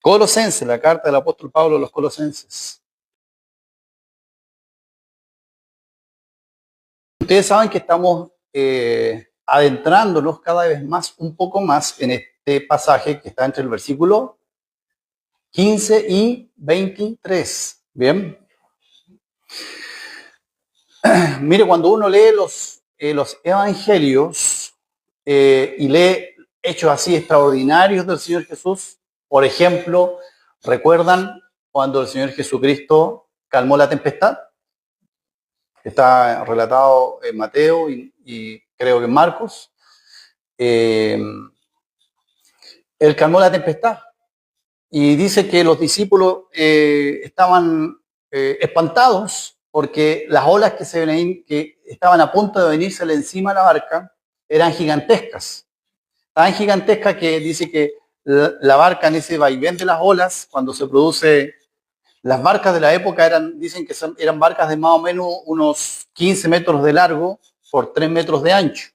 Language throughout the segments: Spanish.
Colosenses, la carta del apóstol Pablo a los Colosenses. Ustedes saben que estamos adentrándonos cada vez más, un poco más en este pasaje que está entre el versículo 15 y 23. Bien. Mire, cuando uno lee los evangelios y lee hechos así extraordinarios del Señor Jesús, por ejemplo, ¿recuerdan cuando el Señor Jesucristo calmó la tempestad? Está relatado en Mateo y creo que en Marcos. Él calmó la tempestad y dice que los discípulos estaban espantados porque las olas que estaban a punto de venirse encima de la barca eran gigantescas. Tan gigantescas que dice que la barca en ese vaivén de las olas, cuando se produce, las barcas de la época dicen que eran barcas de más o menos unos 15 metros de largo por 3 metros de ancho,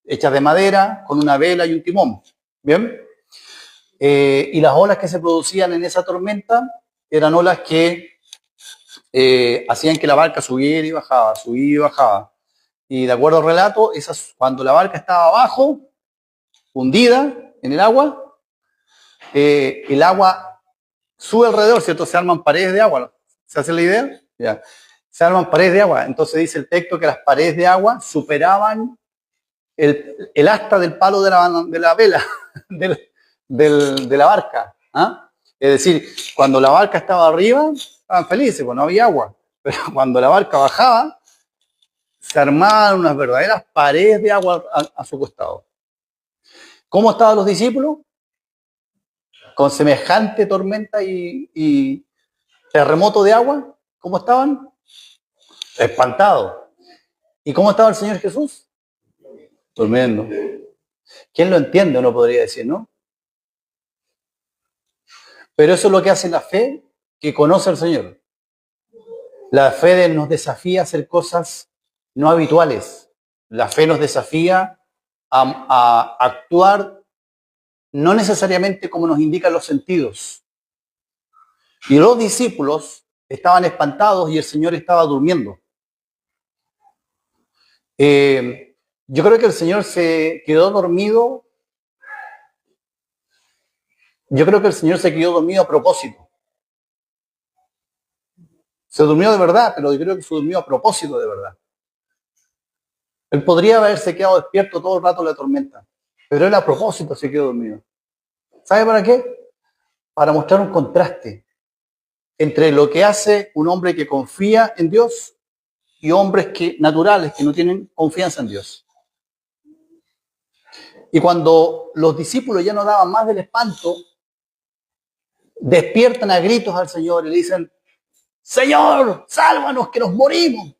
hechas de madera, con una vela y un timón. ¿Bien? Y las olas que se producían en esa tormenta eran olas que hacían que la barca subiera y bajaba, subía y bajaba. Y de acuerdo al relato, cuando la barca estaba abajo, hundida en el agua sube alrededor, ¿cierto? Se arman paredes de agua. ¿Se hace la idea? Ya. Se arman paredes de agua. Entonces dice el texto que las paredes de agua superaban el asta del palo de la vela, de la barca. ¿Ah? Es decir, cuando la barca estaba arriba, estaban felices, pues no había agua. Pero cuando la barca bajaba, se armaban unas verdaderas paredes de agua a su costado. ¿Cómo estaban los discípulos? Con semejante tormenta y terremoto de agua, ¿cómo estaban? Espantados. ¿Y cómo estaba el Señor Jesús? Durmiendo. ¿Quién lo entiende? Uno podría decir, ¿no? Pero eso es lo que hace la fe que conoce al Señor. La fe nos desafía a hacer cosas no habituales. La fe nos desafía a actuar no necesariamente como nos indican los sentidos. Y los discípulos estaban espantados y el Señor estaba durmiendo. Yo creo que el Señor se quedó dormido. Yo creo que el Señor se quedó dormido a propósito. Se durmió de verdad, pero yo creo que se durmió a propósito de verdad. Él podría haberse quedado despierto todo el rato en la tormenta, pero él a propósito se quedó dormido. ¿Sabe para qué? Para mostrar un contraste entre lo que hace un hombre que confía en Dios y hombres naturales que no tienen confianza en Dios. Y cuando los discípulos ya no daban más del espanto, despiertan a gritos al Señor y le dicen: Señor, sálvanos que nos morimos.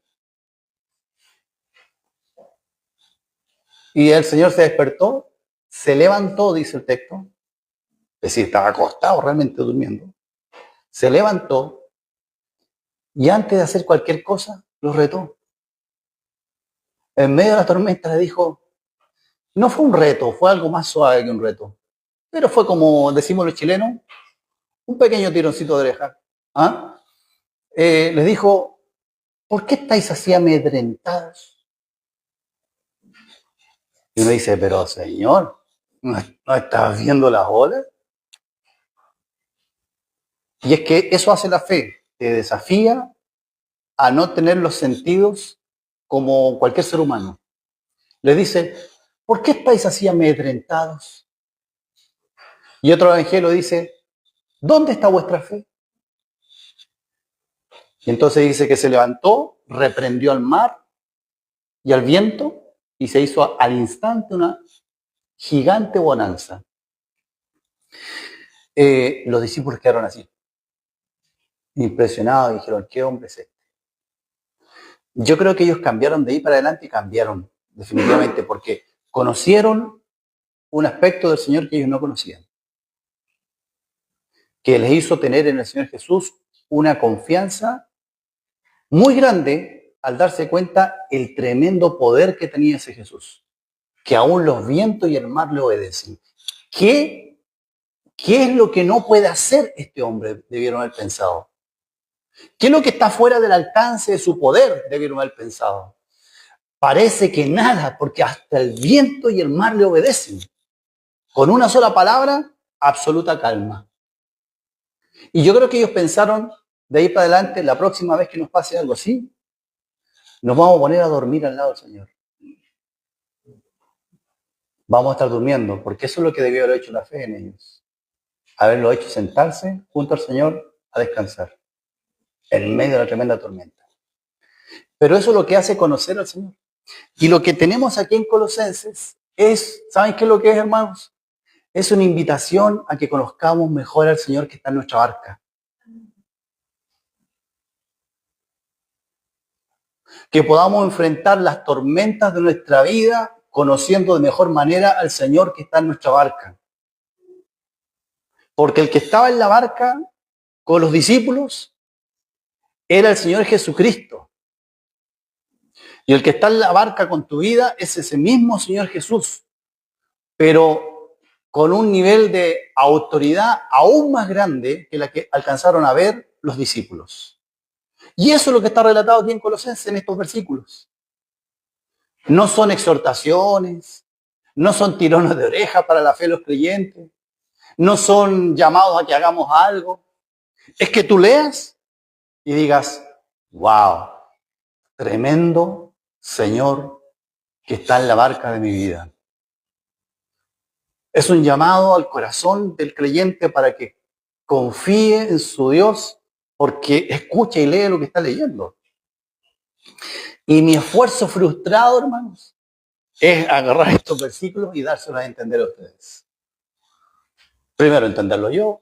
Y el Señor se despertó, se levantó, dice el texto, es decir, estaba acostado realmente durmiendo, se levantó y antes de hacer cualquier cosa, los retó. En medio de la tormenta le dijo, no fue un reto, fue algo más suave que un reto, pero fue como decimos los chilenos, un pequeño tironcito de oreja. ¿Ah? Les dijo, ¿por qué estáis así amedrentados? Y uno dice, pero Señor, ¿no estás viendo las olas? Y es que eso hace la fe, te desafía a no tener los sentidos como cualquier ser humano. Le dice, ¿por qué estáis así amedrentados? Y otro evangelio dice, ¿dónde está vuestra fe? Y entonces dice que se levantó, reprendió al mar y al viento y se hizo al instante una gigante bonanza. Los discípulos quedaron así, impresionados, y dijeron, ¿qué hombre es este? Yo creo que ellos cambiaron de ahí para adelante y cambiaron definitivamente porque conocieron un aspecto del Señor que ellos no conocían, que les hizo tener en el Señor Jesús una confianza muy grande al darse cuenta el tremendo poder que tenía ese Jesús, que aún los vientos y el mar le obedecen. ¿Qué ¿Qué es lo que no puede hacer este hombre? Debieron haber pensado. ¿Qué es lo que está fuera del alcance de su poder? Debieron haber pensado. Parece que nada, porque hasta el viento y el mar le obedecen. Con una sola palabra, absoluta calma. Y yo creo que ellos pensaron, de ahí para adelante, la próxima vez que nos pase algo así, nos vamos a poner a dormir al lado del Señor. Vamos a estar durmiendo, porque eso es lo que debió haber hecho la fe en ellos. Haberlo hecho sentarse junto al Señor a descansar, en medio de la tremenda tormenta. Pero eso es lo que hace conocer al Señor. Y lo que tenemos aquí en Colosenses es, ¿saben qué es lo que es, hermanos? Es una invitación a que conozcamos mejor al Señor que está en nuestra barca. Que podamos enfrentar las tormentas de nuestra vida conociendo de mejor manera al Señor que está en nuestra barca. Porque el que estaba en la barca con los discípulos era el Señor Jesucristo. Y el que está en la barca con tu vida es ese mismo Señor Jesús, pero con un nivel de autoridad aún más grande que la que alcanzaron a ver los discípulos. Y eso es lo que está relatado aquí en Colosenses, en estos versículos. No son exhortaciones, no son tirones de oreja para la fe de los creyentes, no son llamados a que hagamos algo. Es que tú leas y digas, wow, tremendo Señor que está en la barca de mi vida. Es un llamado al corazón del creyente para que confíe en su Dios porque escucha y lee lo que está leyendo. Y mi esfuerzo frustrado, hermanos, es agarrar estos versículos y dárselos a entender a ustedes. Primero entenderlo yo,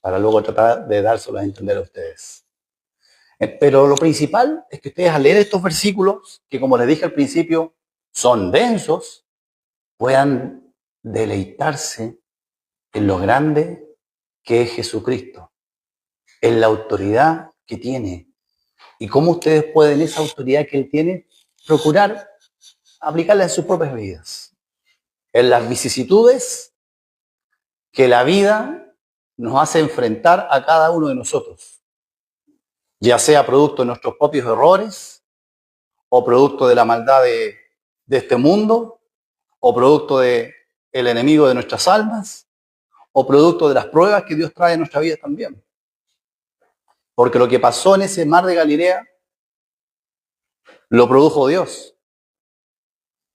para luego tratar de dárselos a entender a ustedes. Pero lo principal es que ustedes al leer estos versículos, que como les dije al principio, son densos, puedan deleitarse en lo grande que es Jesucristo, en la autoridad que tiene y cómo ustedes pueden esa autoridad que Él tiene procurar aplicarla en sus propias vidas, en las vicisitudes que la vida nos hace enfrentar a cada uno de nosotros, ya sea producto de nuestros propios errores o producto de la maldad de este mundo o producto del enemigo de nuestras almas o producto de las pruebas que Dios trae en nuestra vida también. Porque lo que pasó en ese mar de Galilea lo produjo Dios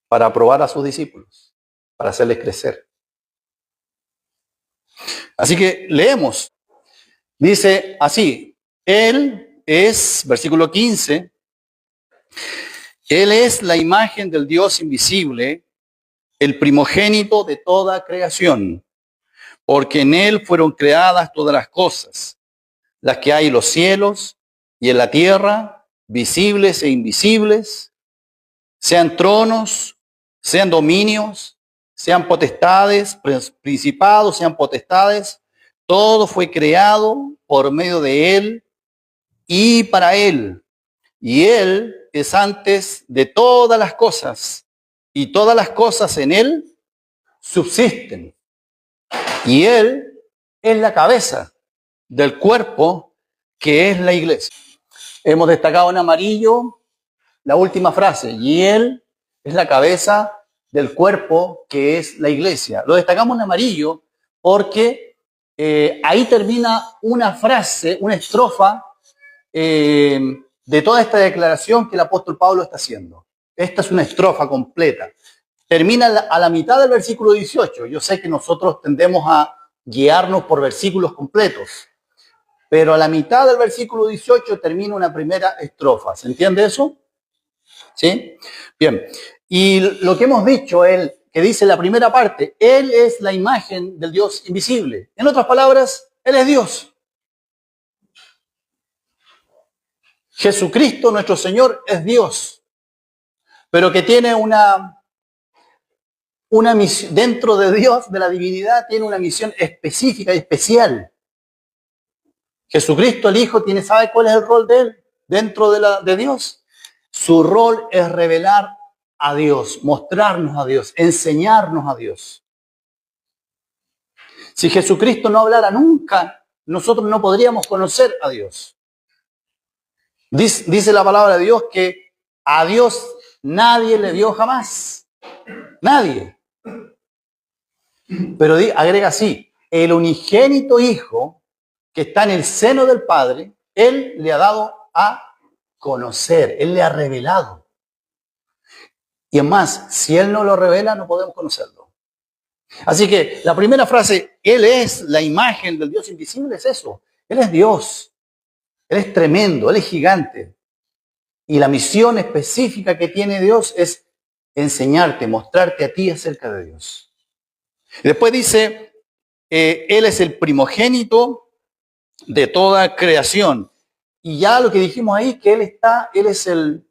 para probar a sus discípulos, para hacerles crecer. Así que leemos. Dice así, Él es, versículo 15, Él es la imagen del Dios invisible, el primogénito de toda creación, porque en Él fueron creadas todas las cosas, las que hay en los cielos y en la tierra, visibles e invisibles, sean tronos, sean dominios, sean potestades, principados, sean potestades, todo fue creado por medio de Él y para Él. Y Él es antes de todas las cosas, y todas las cosas en Él subsisten. Y Él es la cabeza del cuerpo que es la iglesia. Hemos destacado en amarillo la última frase, y Él es la cabeza del cuerpo que es la iglesia. Lo destacamos en amarillo porque ahí termina una frase, una estrofa de toda esta declaración que el apóstol Pablo está haciendo. Esta es una estrofa completa. Termina a la mitad del versículo 18. Yo sé que nosotros tendemos a guiarnos por versículos completos, pero a la mitad del versículo 18 termina una primera estrofa. ¿Se entiende eso? ¿Sí? Bien. Y lo que hemos dicho, que dice la primera parte, Él es la imagen del Dios invisible. En otras palabras, Él es Dios. Jesucristo, nuestro Señor, es Dios, pero que tiene una misión, dentro de Dios, de la divinidad, tiene una misión específica y especial. Jesucristo, el Hijo, ¿sabe cuál es el rol de Él dentro de Dios? Su rol es revelar a Dios, mostrarnos a Dios, enseñarnos a Dios. Si Jesucristo no hablara nunca, nosotros no podríamos conocer a Dios. Dice la palabra de Dios que a Dios nadie le vio jamás. Nadie. Pero agrega así, el unigénito Hijo que está en el seno del Padre, Él le ha dado a conocer, Él le ha revelado. Y es más, si Él no lo revela, no podemos conocerlo. Así que la primera frase, Él es la imagen del Dios invisible, es eso. Él es Dios. Él es tremendo, Él es gigante. Y la misión específica que tiene Dios es enseñarte, mostrarte a ti acerca de Dios. Y después dice, Él es el primogénito de toda creación. Y ya lo que dijimos ahí, que Él es el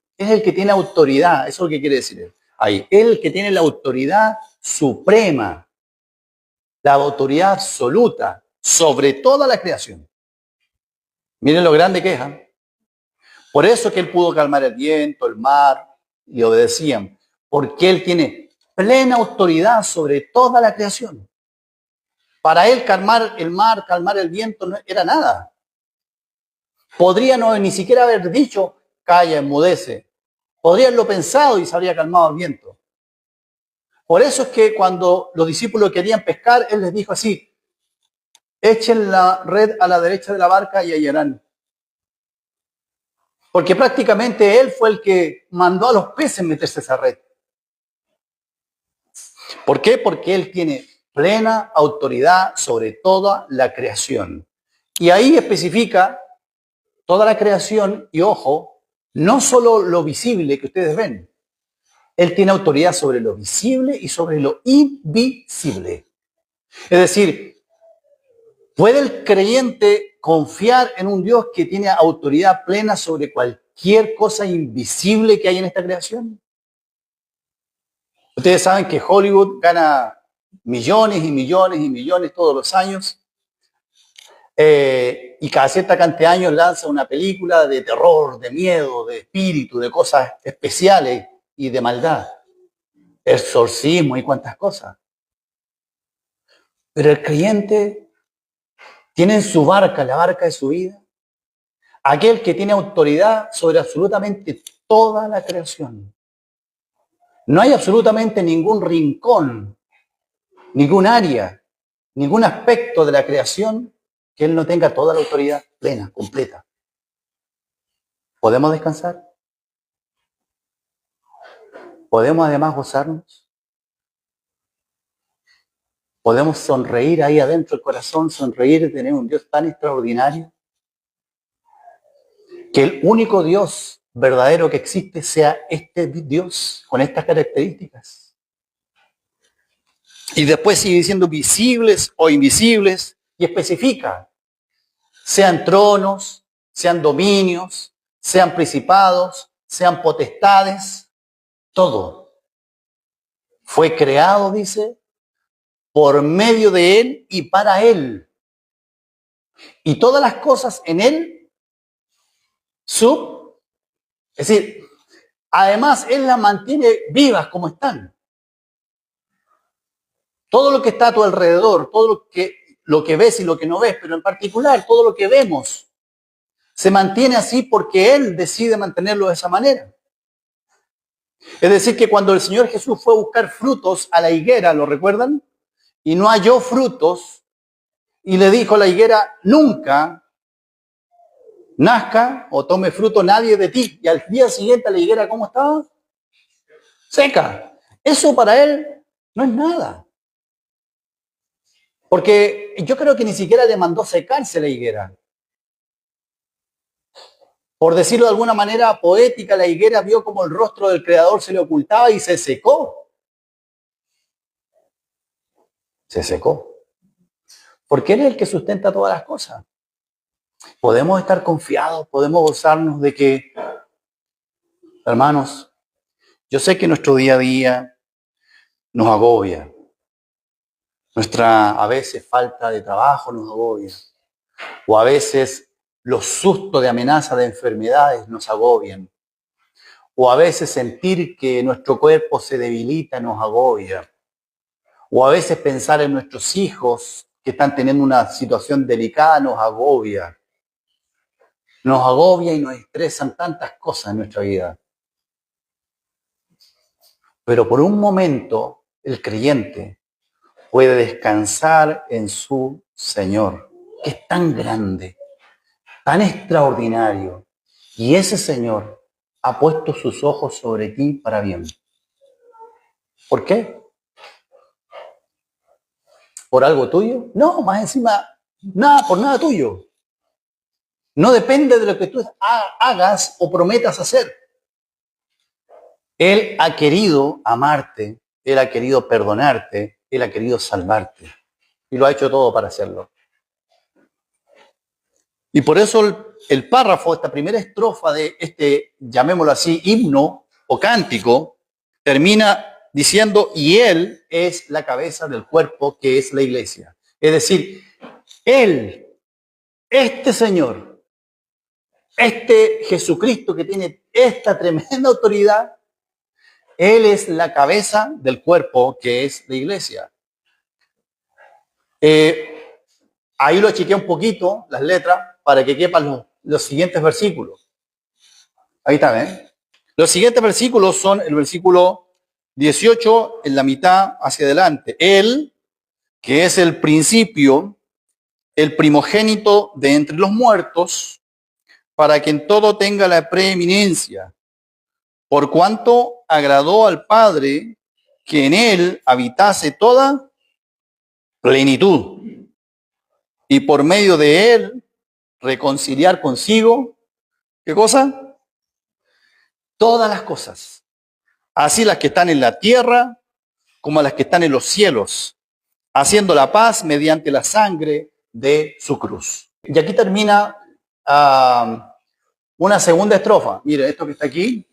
que tiene autoridad, eso es lo que quiere decir ahí. Él es el que tiene la autoridad suprema, la autoridad absoluta sobre toda la creación. Miren lo grande que es. Por eso que Él pudo calmar el viento, el mar, y obedecían. Porque Él tiene plena autoridad sobre toda la creación. Para Él calmar el mar, calmar el viento, no era nada. Podría no ni siquiera haber dicho, calla, enmudece. Podría haberlo pensado y se habría calmado el viento. Por eso es que cuando los discípulos querían pescar, Él les dijo así, echen la red a la derecha de la barca y hallarán. Porque prácticamente Él fue el que mandó a los peces meterse a esa red. ¿Por qué? Porque Él tiene plena autoridad sobre toda la creación. Y ahí especifica toda la creación, y ojo, no solo lo visible que ustedes ven. Él tiene autoridad sobre lo visible y sobre lo invisible. Es decir, ¿puede el creyente confiar en un Dios que tiene autoridad plena sobre cualquier cosa invisible que hay en esta creación? Ustedes saben que Hollywood gana millones y millones y millones todos los años. Y cada cierta cantidad de años lanza una película de terror, de miedo, de espíritu, de cosas especiales y de maldad. Exorcismo y cuantas cosas. Pero el creyente tiene en su barca, la barca de su vida, aquel que tiene autoridad sobre absolutamente toda la creación. No hay absolutamente ningún rincón, ningún área, ningún aspecto de la creación que Él no tenga toda la autoridad plena, completa. ¿Podemos descansar? ¿Podemos además gozarnos? ¿Podemos sonreír ahí adentro del corazón, sonreír y tener un Dios tan extraordinario? Que el único Dios verdadero que existe sea este Dios con estas características. Y después sigue diciendo visibles o invisibles y especifica, sean tronos, sean dominios, sean principados, sean potestades, todo fue creado, dice, por medio de Él y para Él. Y todas las cosas en Él, es decir, además Él las mantiene vivas como están. Todo lo que está a tu alrededor, todo lo que ves y lo que no ves, pero en particular todo lo que vemos, se mantiene así porque Él decide mantenerlo de esa manera. Es decir, que cuando el Señor Jesús fue a buscar frutos a la higuera, ¿lo recuerdan? Y no halló frutos, y le dijo a la higuera, nunca nazca o tome fruto nadie de ti. Y al día siguiente la higuera, ¿cómo estaba? Seca. Eso para Él no es nada. Porque yo creo que ni siquiera le mandó secarse la higuera. Por decirlo de alguna manera poética, la higuera vio como el rostro del Creador se le ocultaba y se secó. Se secó. Porque Él es el que sustenta todas las cosas. Podemos estar confiados, podemos gozarnos de que, hermanos, yo sé que nuestro día a día nos agobia. Nuestra a veces falta de trabajo nos agobia. O a veces los sustos de amenaza de enfermedades nos agobian. O a veces sentir que nuestro cuerpo se debilita nos agobia. O a veces pensar en nuestros hijos que están teniendo una situación delicada nos agobia. Nos agobia y nos estresan tantas cosas en nuestra vida. Pero por un momento el creyente puede descansar en su Señor, que es tan grande, tan extraordinario. Y ese Señor ha puesto sus ojos sobre ti para bien. ¿Por qué? ¿Por algo tuyo? No, más encima, nada, por nada tuyo. No depende de lo que tú hagas o prometas hacer. Él ha querido amarte, Él ha querido perdonarte, Él ha querido salvarte. Y lo ha hecho todo para hacerlo. Y por eso el párrafo, esta primera estrofa de este, llamémoslo así, himno o cántico, termina diciendo, y Él es la cabeza del cuerpo que es la iglesia. Es decir, Él, este Señor, este Jesucristo que tiene esta tremenda autoridad, Él es la cabeza del cuerpo que es la iglesia. Ahí lo achiqué un poquito, las letras, para que quepan los siguientes versículos. Ahí está, ¿eh? Los siguientes versículos son el versículo 18 en la mitad hacia adelante. Él, que es el principio, el primogénito de entre los muertos, para que en todo tenga la preeminencia, por cuanto agradó al Padre que en él habitase toda plenitud, y por medio de él reconciliar consigo, ¿qué cosa? Todas las cosas, así las que están en la tierra como las que están en los cielos, haciendo la paz mediante la sangre de su cruz. Y aquí termina una segunda estrofa. Mire, esto que está aquí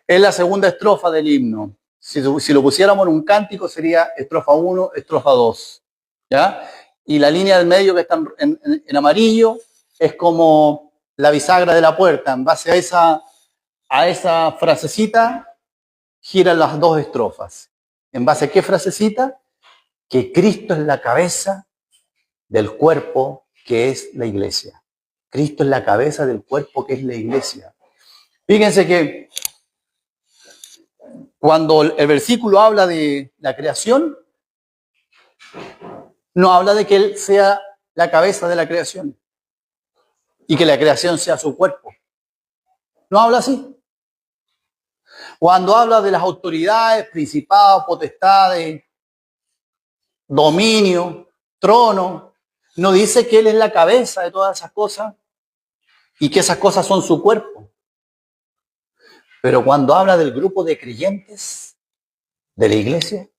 es la segunda estrofa del himno. Si lo pusiéramos en un cántico sería estrofa 1, estrofa 2. ¿Ya? Y la línea del medio que está en amarillo es como la bisagra de la puerta. En base a esa frasecita giran las dos estrofas. ¿En base a qué frasecita? Que Cristo es la cabeza del cuerpo que es la iglesia. Cristo es la cabeza del cuerpo que es la iglesia. Fíjense que cuando el versículo habla de la creación, no habla de que Él sea la cabeza de la creación y que la creación sea su cuerpo. No habla así. Cuando habla de las autoridades, principados, potestades, dominio, trono, no dice que Él es la cabeza de todas esas cosas y que esas cosas son su cuerpo. Pero cuando habla del grupo de creyentes de la iglesia,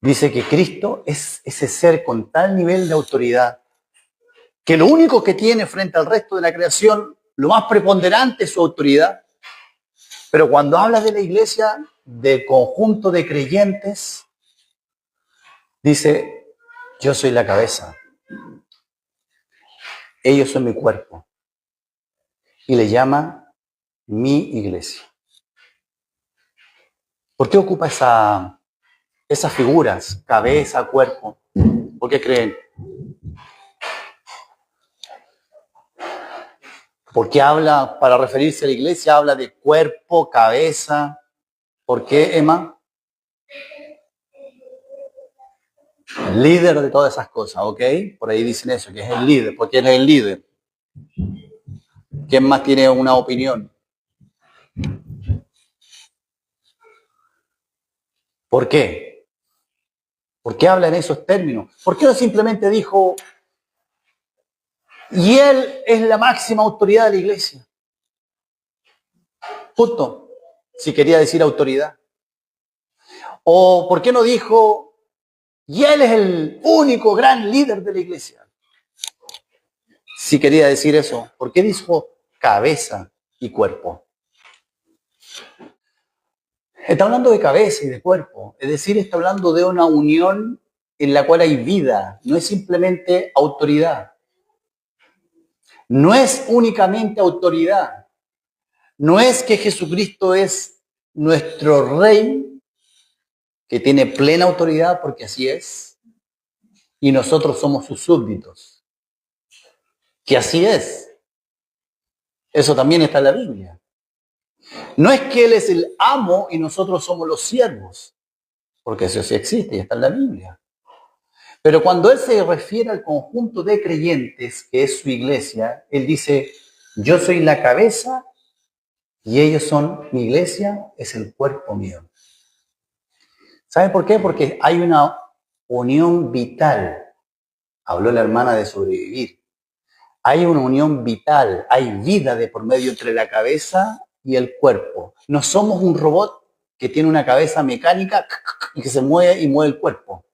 dice que Cristo es ese ser con tal nivel de autoridad que lo único que tiene frente al resto de la creación, lo más preponderante es su autoridad. Pero cuando habla de la iglesia, del conjunto de creyentes, dice, yo soy la cabeza, ellos son mi cuerpo. Y le llama mi iglesia. ¿Por qué ocupa esas figuras, cabeza, cuerpo? ¿Por qué creen? ¿Por qué habla, para referirse a la iglesia, habla de cuerpo, cabeza? ¿Por qué, Emma? El líder de todas esas cosas, ¿ok? Por ahí dicen eso, que es el líder. ¿Por qué es el líder? ¿Quién más tiene una opinión? ¿Por qué? ¿Por qué habla en esos términos? ¿Por qué no simplemente dijo, y él es la máxima autoridad de la iglesia? Punto. Si quería decir autoridad. ¿O por qué no dijo, y él es el único gran líder de la iglesia? Si quería decir eso, ¿por qué dijo cabeza y cuerpo? Está hablando de cabeza y de cuerpo, es decir, está hablando de una unión en la cual hay vida, no es simplemente autoridad. No es únicamente autoridad, no es que Jesucristo es nuestro Rey, que tiene plena autoridad, porque así es, y nosotros somos sus súbditos. Que así es. Eso también está en la Biblia. No es que Él es el amo y nosotros somos los siervos, porque eso sí existe y está en la Biblia. Pero cuando Él se refiere al conjunto de creyentes, que es su iglesia, Él dice, yo soy la cabeza y ellos son, mi iglesia es el cuerpo mío. ¿Saben por qué? Porque hay una unión vital. Habló la hermana de sobrevivir. Hay una unión vital, hay vida de por medio entre la cabeza y el cuerpo. No somos un robot que tiene una cabeza mecánica y que se mueve y mueve el cuerpo.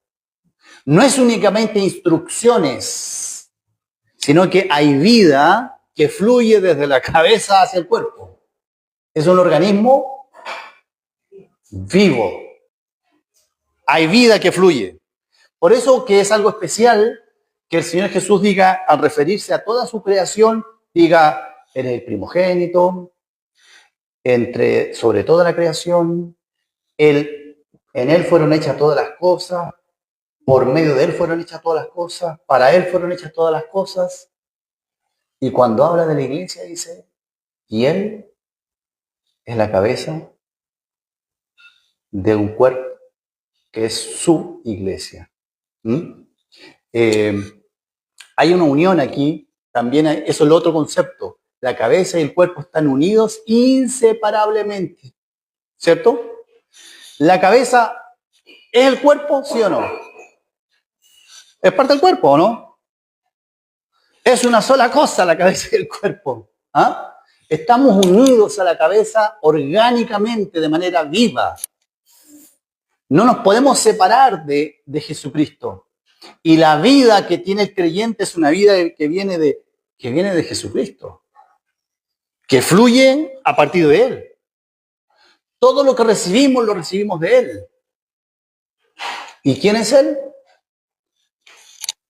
No es únicamente instrucciones, sino que hay vida que fluye desde la cabeza hacia el cuerpo. Es un organismo vivo. Hay vida que fluye. Por eso que es algo especial que el Señor Jesús diga, al referirse a toda su creación, diga, eres el primogénito, sobre toda la creación, en Él fueron hechas todas las cosas, por medio de Él fueron hechas todas las cosas, para Él fueron hechas todas las cosas. Y cuando habla de la iglesia dice, y Él es la cabeza de un cuerpo que es su iglesia. Hay una unión aquí, también eso es el otro concepto. La cabeza y el cuerpo están unidos inseparablemente, ¿cierto? La cabeza es el cuerpo, ¿sí o no? Es parte del cuerpo, ¿o no? Es una sola cosa la cabeza y el cuerpo. ¿Ah? Estamos unidos a la cabeza orgánicamente, de manera viva. No nos podemos separar de Jesucristo. Y la vida que tiene el creyente es una vida que viene de Jesucristo, que fluye a partir de Él. Todo lo que recibimos, lo recibimos de Él. ¿Y quién es Él?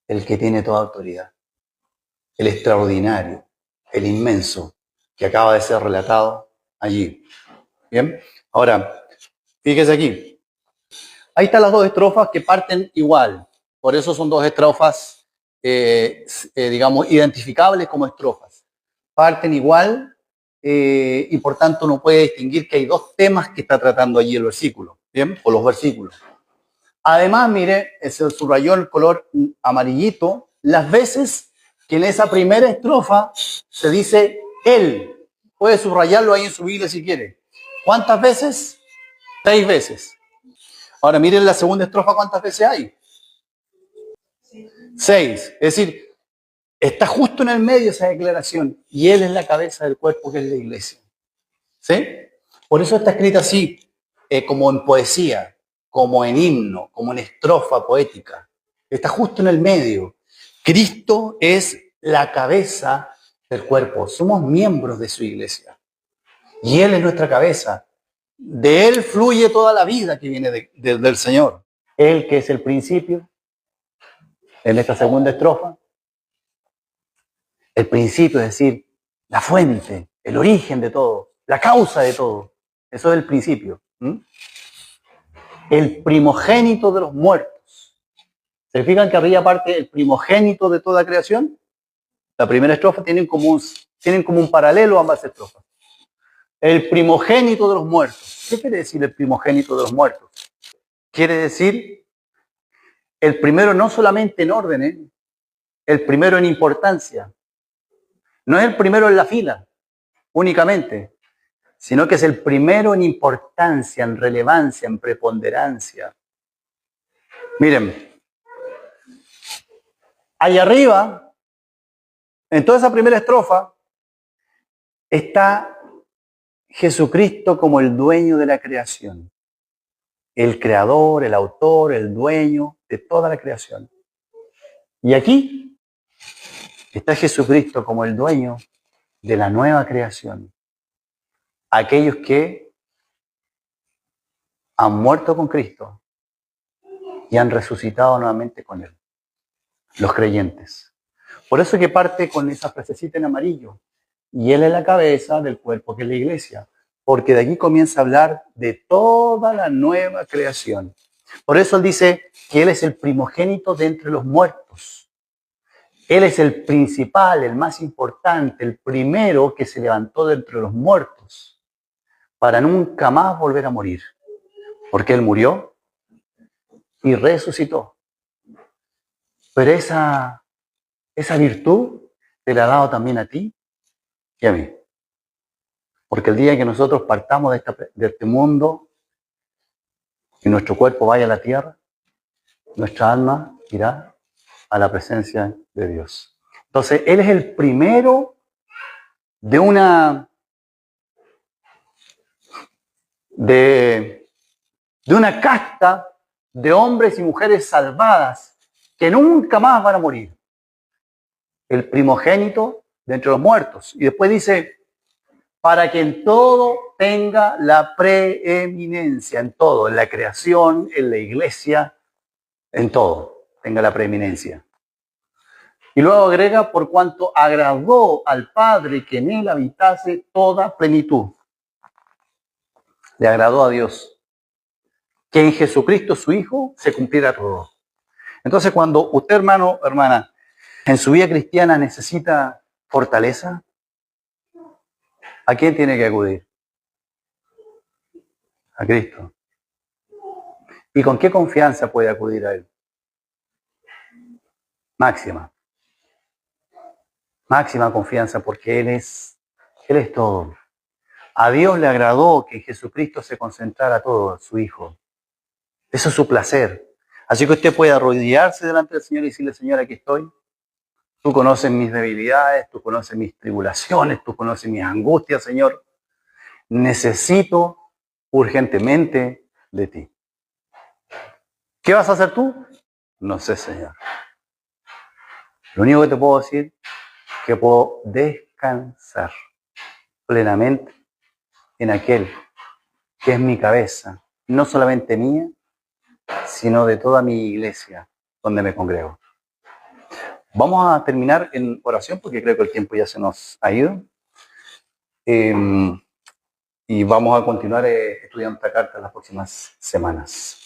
El que tiene toda autoridad, el extraordinario, el inmenso, que acaba de ser relatado allí. Bien, ahora, fíjese aquí. Ahí están las dos estrofas que parten igual. Por eso son dos estrofas, digamos, identificables como estrofas. Parten igual y por tanto uno puede distinguir que hay dos temas que está tratando allí el versículo, ¿bien? O los versículos. Además, mire, se subrayó el color amarillito las veces que en esa primera estrofa se dice Él. Puede subrayarlo ahí en su Biblia si quiere. ¿Cuántas veces? 6 veces. Ahora miren la segunda estrofa, ¿cuántas veces hay? 6. Es decir, está justo en el medio esa declaración. Y Él es la cabeza del cuerpo que es la iglesia. ¿Sí? Por eso está escrita así, como en poesía, como en himno, como en estrofa poética. Está justo en el medio. Cristo es la cabeza del cuerpo. Somos miembros de su iglesia. Y Él es nuestra cabeza. De Él fluye toda la vida que viene del Señor. Él que es el principio, en esta segunda estrofa. El principio, es decir, la fuente, el origen de todo, la causa de todo. Eso es el principio. El primogénito de los muertos. ¿Se fijan que arriba parte el primogénito de toda creación? La primera estrofa tienen como un paralelo ambas estrofas. El primogénito de los muertos. ¿Qué quiere decir el primogénito de los muertos? Quiere decir el primero no solamente en orden, el primero en importancia. No es el primero en la fila, únicamente, sino que es el primero en importancia, en relevancia, en preponderancia. Miren, allá arriba, en toda esa primera estrofa, está Jesucristo como el dueño de la creación. El creador, el autor, el dueño de toda la creación. Y aquí está Jesucristo como el dueño de la nueva creación. Aquellos que han muerto con Cristo y han resucitado nuevamente con Él. Los creyentes. Por eso que parte con esa frasecita en amarillo. Y Él es la cabeza del cuerpo que es la iglesia. Porque de aquí comienza a hablar de toda la nueva creación. Por eso Él dice que Él es el primogénito de entre los muertos. Él es el principal, el más importante, el primero que se levantó de entre los muertos para nunca más volver a morir. Porque Él murió y resucitó. Pero esa virtud te la ha dado también a ti y a mí. Porque el día que nosotros partamos de este mundo y nuestro cuerpo vaya a la tierra, nuestra alma irá a la presencia de Dios. Entonces, Él es el primero de una casta de hombres y mujeres salvadas que nunca más van a morir. El primogénito de entre los muertos. Y después dice, para que en todo tenga la preeminencia, en todo, en la creación, en la iglesia, en todo, tenga la preeminencia. Y luego agrega, por cuanto agradó al Padre que en él habitase toda plenitud. Le agradó a Dios que en Jesucristo su Hijo se cumpliera todo. Entonces, cuando usted, hermano, hermana, en su vida cristiana necesita fortaleza, ¿a quién tiene que acudir? A Cristo. ¿Y con qué confianza puede acudir a Él? Máxima. Máxima confianza, porque Él es todo. A Dios le agradó que en Jesucristo se concentrara todo, su Hijo. Eso es su placer. Así que usted puede arrodillarse delante del Señor y decirle, Señor, aquí estoy. Tú conoces mis debilidades, tú conoces mis tribulaciones, tú conoces mis angustias, Señor. Necesito urgentemente de ti. ¿Qué vas a hacer tú? No sé, Señor. Lo único que te puedo decir es que puedo descansar plenamente en aquel que es mi cabeza, no solamente mía, sino de toda mi iglesia donde me congrego. Vamos a terminar en oración porque creo que el tiempo ya se nos ha ido. Y vamos a continuar estudiando esta carta en las próximas semanas.